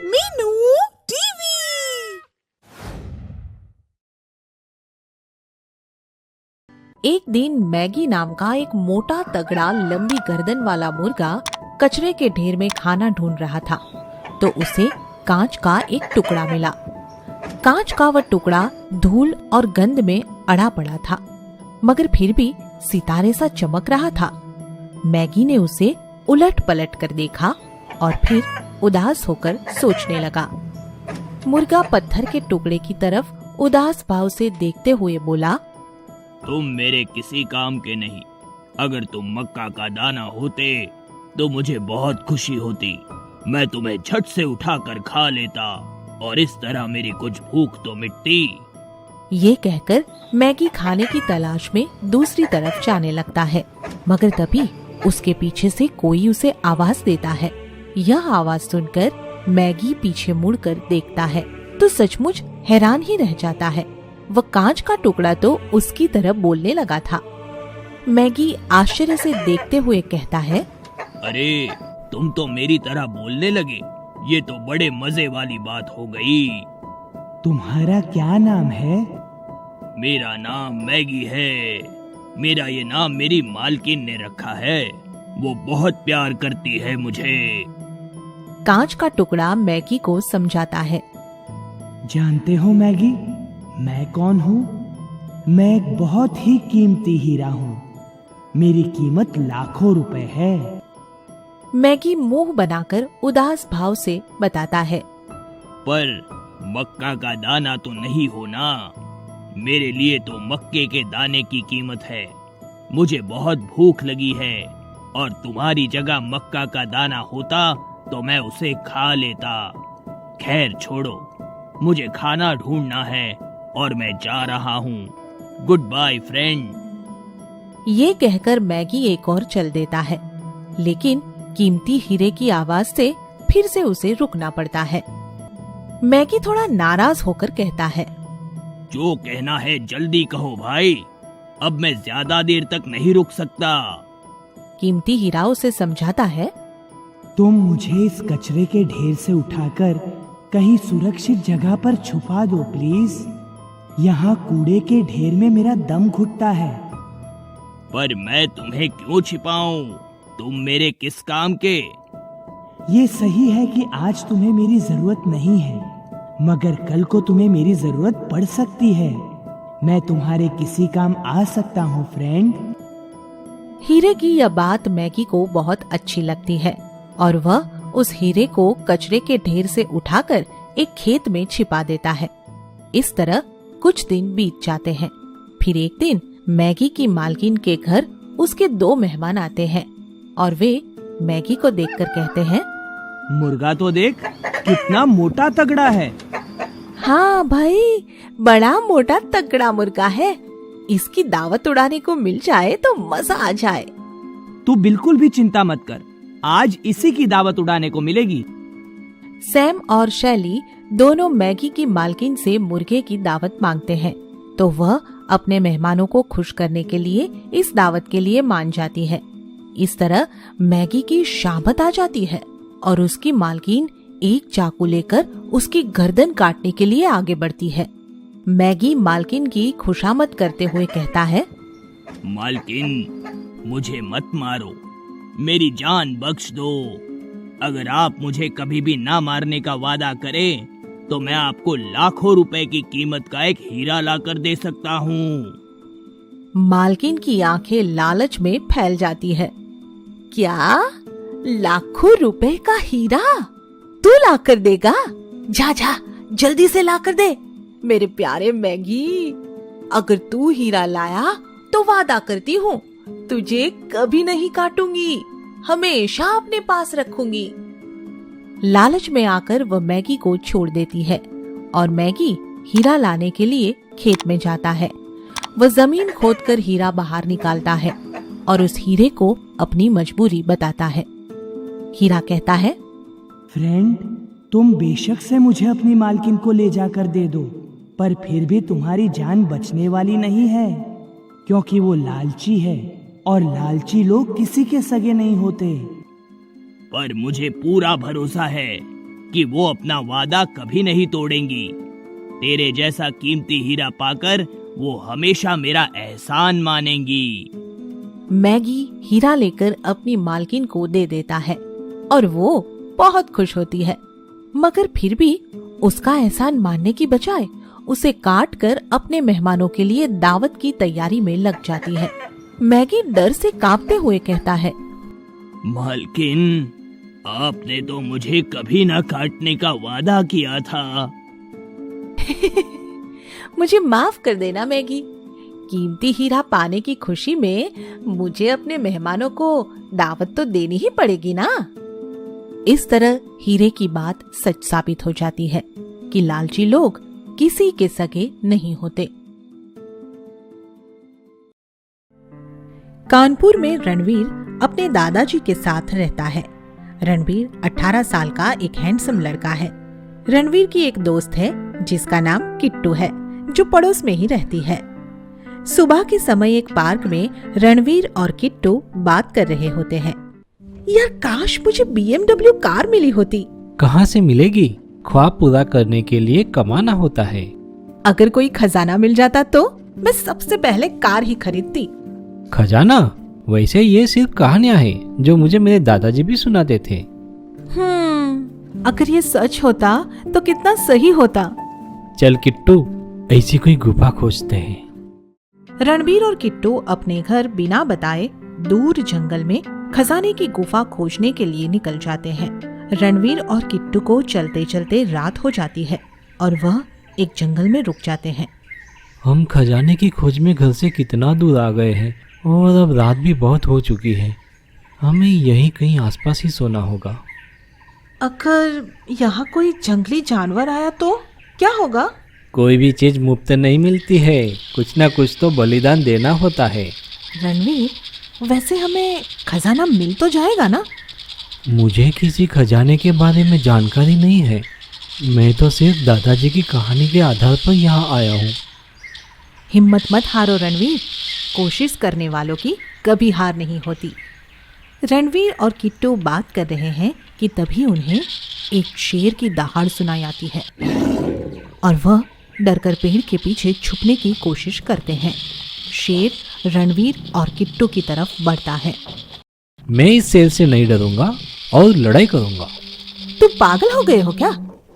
Meenu TV. एक दिन Maggi नाम का एक मोटा तगड़ा लंबी गर्दन वाला मुर्गा कचरे के ढेर में खाना ढूंढ रहा था, तो उसे कांच का एक टुकड़ा मिला। कांच का वह टुकड़ा धूल और गंध में अड़ा पड़ा था, मगर फिर भी सितारे सा चमक रहा था। मैगी ने उसे उलट पलट कर देखा और फिर उदास होकर सोचने लगा। मुर्गा पत्थर के टुकड़े की तरफ उदास भाव से देखते हुए बोला, तुम मेरे किसी काम के नहीं। अगर तुम मक्का का दाना होते तो मुझे बहुत खुशी होती। मैं तुम्हें झट से उठाकर खा लेता और इस तरह मेरी कुछ भूख तो मिटती। ये कहकर मैगी खाने की तलाश में दूसरी तरफ जाने लगता है, मगर तभी उसके पीछे से कोई उसे आवाज देता है। यह आवाज सुनकर मैगी पीछे मुड़कर देखता है तो सचमुच हैरान ही रह जाता है। वह कांच का टुकड़ा तो उसकी तरफ बोलने लगा था। मैगी आश्चर्य से देखते हुए कहता है, अरे तुम तो मेरी तरह बोलने लगे। ये तो बड़े मजे वाली बात हो गई। तुम्हारा क्या नाम है? मेरा नाम मैगी है। मेरा ये नाम मेरी मालकिन ने रखा है। वो बहुत प्यार करती है मुझे। कांच का टुकड़ा मैगी को समझाता है, जानते हो मैगी, मैं कौन हूँ? मैं एक बहुत ही कीमती हीरा हूँ। मेरी कीमत लाखों रुपए है। मैगी मुंह बनाकर उदास भाव से बताता है, पर मक्का का दाना तो नहीं हो ना। मेरे लिए तो मक्के के दाने की कीमत है। मुझे बहुत भूख लगी है और तुम्हारी जगह मक्का का दाना होता तो मैं उसे खा लेता। खैर छोड़ो, मुझे खाना ढूंढना है और मैं जा रहा हूँ। Good bye friend. ये कहकर मैगी एक और चल देता है, लेकिन कीमती हीरे की आवाज से फिर से उसे रुकना पड़ता है। मैगी थोड़ा नाराज होकर कहता है, जो कहना है जल्दी कहो भाई। अब मैं ज्यादा देर तक नहीं रुक सकता। कीमती हीरा उसे समझाता है, तुम मुझे इस कचरे के ढेर से उठाकर कहीं सुरक्षित जगह पर छुपा दो प्लीज। यहाँ कूड़े के ढेर में मेरा दम घुटता है। पर मैं तुम्हें क्यों छिपाऊं? तुम मेरे किस काम के? ये सही है कि आज तुम्हें मेरी जरूरत नहीं है, मगर कल को तुम्हें मेरी जरूरत पड़ सकती है। मैं तुम्हारे किसी काम आ सकता हूँ फ्रेंड। हीरे की यह बात मैगी को बहुत अच्छी लगती है और वह उस हीरे को कचरे के ढेर से उठाकर एक खेत में छिपा देता है। इस तरह कुछ दिन बीत जाते हैं। फिर एक दिन मैगी की मालकिन के घर उसके 2 मेहमान आते हैं और वे मैगी को देखकर कहते हैं, मुर्गा तो देख, कितना मोटा तगड़ा है। हाँ भाई, बड़ा मोटा तगड़ा मुर्गा है। इसकी दावत उड़ाने को मिल जाए तो मजा आ जाए। तू बिल्कुल भी चिंता मत कर, आज इसी की दावत उड़ाने को मिलेगी। सैम और शैली दोनों मैगी की मालकिन से मुर्गे की दावत मांगते हैं, तो वह अपने मेहमानों को खुश करने के लिए इस दावत के लिए मान जाती है। इस तरह मैगी की शामत आ जाती है और उसकी मालकिन एक चाकू लेकर उसकी गर्दन काटने के लिए आगे बढ़ती है। मैगी मालकिन की खुशामद करते हुए कहता है, मालकिन, मुझे मत मारो, मेरी जान बख्श दो। अगर आप मुझे कभी भी ना मारने का वादा करें तो मैं आपको लाखों रुपए की कीमत का एक हीरा लाकर दे सकता हूँ। मालकिन की आंखें लालच में फैल जाती है। क्या? लाखों रुपए का हीरा तू लाकर देगा? जा जा, जल्दी से लाकर दे। मेरे प्यारे मैगी, अगर तू हीरा लाया तो वादा करती हूँ तुझे कभी नहीं काटूंगी, हमेशा अपने पास रखूंगी। लालच में आकर वह मैगी को छोड़ देती है और मैगी हीरा लाने के लिए खेत में जाता है। वह जमीन खोदकर हीरा बाहर निकालता है और उस हीरे को अपनी मजबूरी बताता है। हीरा कहता है, फ्रेंड, तुम बेशक से मुझे अपनी मालकिन को ले जाकर दे दो, पर फिर भी तुम्हारी जान बचने वाली नहीं है, क्योंकि वो लालची है और लालची लोग किसी के सगे नहीं होते। पर मुझे पूरा भरोसा है कि वो अपना वादा कभी नहीं तोड़ेंगी। तेरे जैसा कीमती हीरा पाकर वो हमेशा मेरा एहसान मानेंगी। मैगी हीरा लेकर अपनी मालकिन को दे देता है और वो बहुत खुश होती है, मगर फिर भी उसका एहसान मानने की बजाय उसे काट कर अपने मेहमानों के लिए दावत की तैयारी में लग जाती है। मैगी डर से कांपते हुए कहता है, मालकिन, आपने तो मुझे कभी न काटने का वादा किया था। मुझे माफ कर देना मैगी, कीमती हीरा पाने की खुशी में मुझे अपने मेहमानों को दावत तो देनी ही पड़ेगी ना। इस तरह हीरे की बात सच साबित हो जाती है कि लालची लोग किसी के सगे नहीं होते। कानपुर में रणवीर अपने दादाजी के साथ रहता है। रणवीर 18 साल का एक हैंडसम लड़का है। रणवीर की एक दोस्त है जिसका नाम किट्टू है, जो पड़ोस में ही रहती है। सुबह के समय एक पार्क में रणवीर और किट्टू बात कर रहे होते हैं। यार, काश मुझे BMW कार मिली होती। कहाँ से मिलेगी? ख्वाब पूरा करने के लिए कमाना होता है। अगर कोई खजाना मिल जाता तो मैं सबसे पहले कार ही खरीदती। खजाना? वैसे ये सिर्फ कहानियाँ हैं जो मुझे मेरे दादाजी भी सुनाते थे। अगर ये सच होता तो कितना सही होता। चल किट्टू, ऐसी कोई गुफा खोजते हैं। रणवीर और किट्टू अपने घर बिना बताए दूर जंगल में खजाने की गुफा खोजने के लिए निकल जाते हैं। रणवीर और किट्टू को चलते चलते रात हो जाती है और वह एक जंगल में रुक जाते हैं। हम खजाने की खोज में घर से कितना दूर आ गए हैं और अब रात भी बहुत हो चुकी है। हमें यहीं कहीं आसपास ही सोना होगा। अगर यहाँ कोई जंगली जानवर आया तो क्या होगा? कोई भी चीज मुफ्त नहीं मिलती है, कुछ ना कुछ तो बलिदान देना होता है। रणवीर, वैसे हमें खजाना मिल तो जाएगा ना? मुझे किसी खजाने के बारे में जानकारी नहीं है। मैं तो सिर्फ दादाजी की कहानी के आधार पर यहाँ आया हूँ। हिम्मत मत हारो रणवीर, कोशिश करने वालों की कभी हार नहीं होती। रणवीर और किट्टू बात कर रहे हैं कि तभी उन्हें एक शेर की दहाड़ सुनाई आती है और वह डरकर पेड़ के पीछे छुपने की कोशिश करते हैं। शेर रणवीर और किट्टू की तरफ बढ़ता है। मैं इस शेर से नहीं डरूंगा और लड़ाई करूंगा। तुम पागल हो गए हो क्या?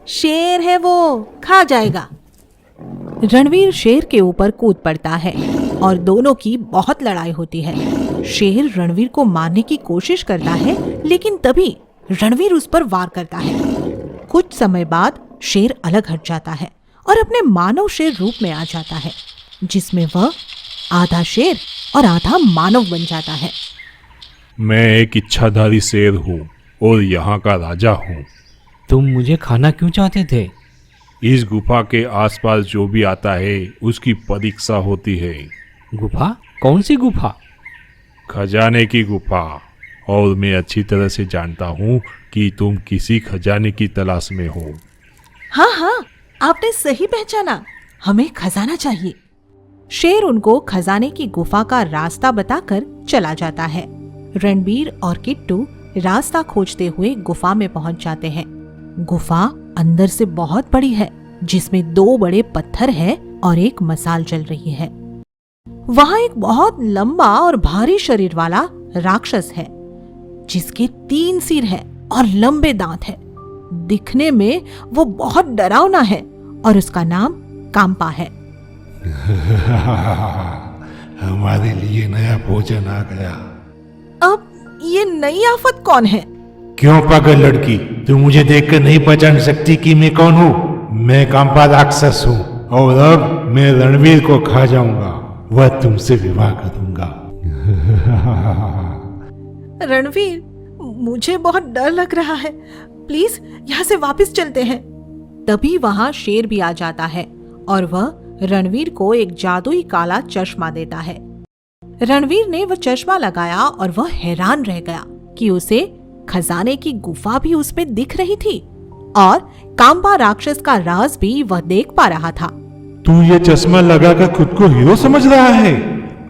शेर है वो, खा जाएगा। रणवीर शेर के ऊपर कूद पड़ता है और दोनों की बहुत लड़ाई होती है। शेर रणवीर को मारने की कोशिश करता है, लेकिन तभी रणवीर उस पर वार करता है। कुछ समय बाद शेर अलग हट जाता है और अपने मानव शेर रूप में आ जाता है, जिसमें वह आधा शेर और आधा मानव बन जाता है। मैं एक इच्छाधारी शेर हूँ और यहाँ का राजा हूँ। तुम मुझे खाना क्यों चाहते थे? इस गुफा के आसपास जो भी आता है उसकी परीक्षा होती है। गुफा? कौन सी गुफा? खजाने की गुफा। और मैं अच्छी तरह से जानता हूँ कि तुम किसी खजाने की तलाश में हो। हाँ, आपने सही पहचाना, हमें खजाना चाहिए। शेर उनको खजाने की गुफा का रास्ता बताकर चला जाता है। रणबीर और किट्टू रास्ता खोजते हुए गुफा में पहुंच जाते हैं। गुफा अंदर से बहुत बड़ी है, जिसमें 2 बड़े पत्थर हैं और एक मसाल जल रही है। वहां एक बहुत लंबा और भारी शरीर वाला राक्षस है, जिसके 3 सिर हैं और लंबे दांत हैं। दिखने में वो बहुत डरावना है और उसका नाम कांपा है। हमारे लिए नया भोजन आ गया। अब ये नई आफत कौन है? क्यों पागल लड़की, तू मुझे देखकर नहीं पहचान सकती कि मैं कौन हूँ? मैं कांपा राक्षस हूँ और अब मैं रणवीर को खा जाऊंगा। वह तुमसे विवाह करूंगा। रणवीर, मुझे बहुत डर लग रहा है, प्लीज यहाँ से वापस चलते हैं। तभी वहाँ शेर भी आ जाता है और वह रणवीर को एक जादुई काला चश्मा देता है। रणवीर ने वह चश्मा लगाया और वह हैरान रह गया कि उसे खजाने की गुफा भी उसमें दिख रही थी और कांपा राक्षस का राज भी वह देख पा रहा था। तू ये चश्मा लगाकर खुद को हीरो समझ रहा है?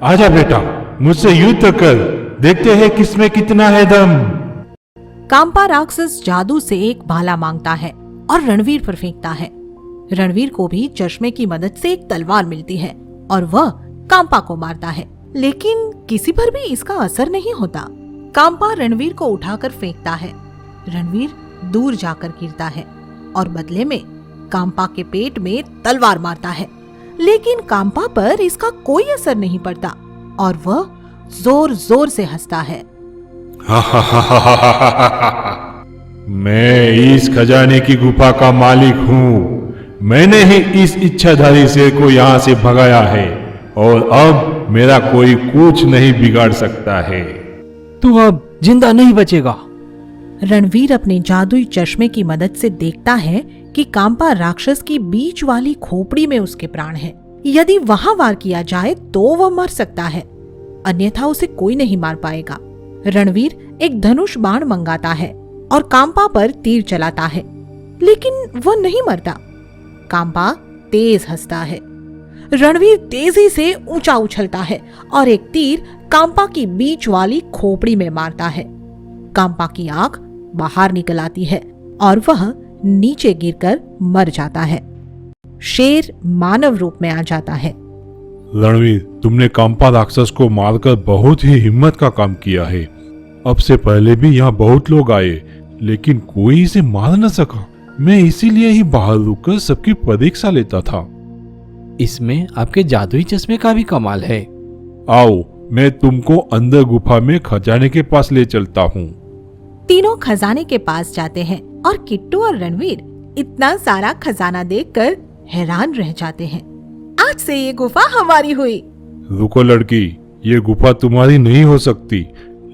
आजा बेटा, मुझसे युद्ध कर, देखते हैं किसमें कितना है दम। कांपा राक्षस जादू से एक भाला मांगता है और रणवीर पर फेंकता है। रणवीर को भी चश्मे की मदद से एक तलवार मिलती है और वह कांपा को मारता है, लेकिन किसी पर भी इसका असर नहीं होता। कांपा रणवीर को उठाकर फेंकता है। रणवीर दूर जाकर गिरता है और बदले में कांपा के पेट में तलवार मारता है, लेकिन कांपा पर इसका कोई असर नहीं पड़ता और वह जोर जोर से हंसता है। मैं इस खजाने की गुफा का मालिक हूँ। मैंने ही इस इच्छाधारी शेर को यहाँ से भगाया है और अब मेरा कोई कुछ नहीं बिगाड़ सकता है। तू अब जिंदा नहीं बचेगा। रणवीर अपने जादुई चश्मे की मदद से देखता है कि कांपा राक्षस की बीच वाली खोपड़ी में उसके प्राण हैं। यदि वहां वार किया जाए तो वह मर सकता है, अन्यथा उसे कोई नहीं मार पाएगा। रणवीर एक धनुष बाण मंगाता है और कांपा पर तीर चलाता है, लेकिन वह नहीं मरता। कांपा तेज हंसता है। रणवीर तेजी से ऊंचा उछलता है और एक तीर कांपा की बीच वाली खोपड़ी में मारता है। कांपा की आंख बाहर निकल आती है और वह नीचे गिरकर मर जाता है। शेर मानव रूप में आ जाता है। रणवीर, तुमने कांपा राक्षस को मारकर बहुत ही हिम्मत का काम किया है। अब से पहले भी यहाँ बहुत लोग आए, लेकिन कोई इसे मार न सका। मैं इसीलिए ही बाहर रुककर सबकी परीक्षा लेता था। इसमें आपके जादुई चश्मे का भी कमाल है। आओ, मैं तुमको अंदर गुफा में खजाने के पास ले चलता हूँ। तीनों खजाने के पास जाते हैं और किट्टू और रणवीर इतना सारा खजाना देखकर हैरान रह जाते हैं। आज से ये गुफा हमारी हुई। रुको लड़की, ये गुफा तुम्हारी नहीं हो सकती,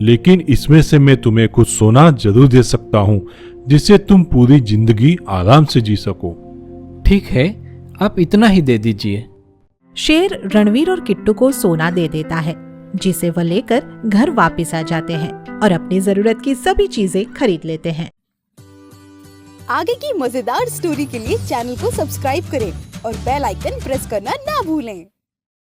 लेकिन इसमें से मैं तुम्हें कुछ सोना जरूर दे सकता हूँ, जिससे तुम पूरी जिंदगी आराम से जी सको। ठीक है, आप इतना ही दे दीजिए। शेर रणवीर और किट्टू को सोना दे देता है, जिसे वह लेकर घर वापस आ जाते हैं और अपनी जरूरत की सभी चीजें खरीद लेते हैं। आगे की मजेदार स्टोरी के लिए चैनल को सब्सक्राइब करें और बेल आइकन प्रेस करना ना भूलें।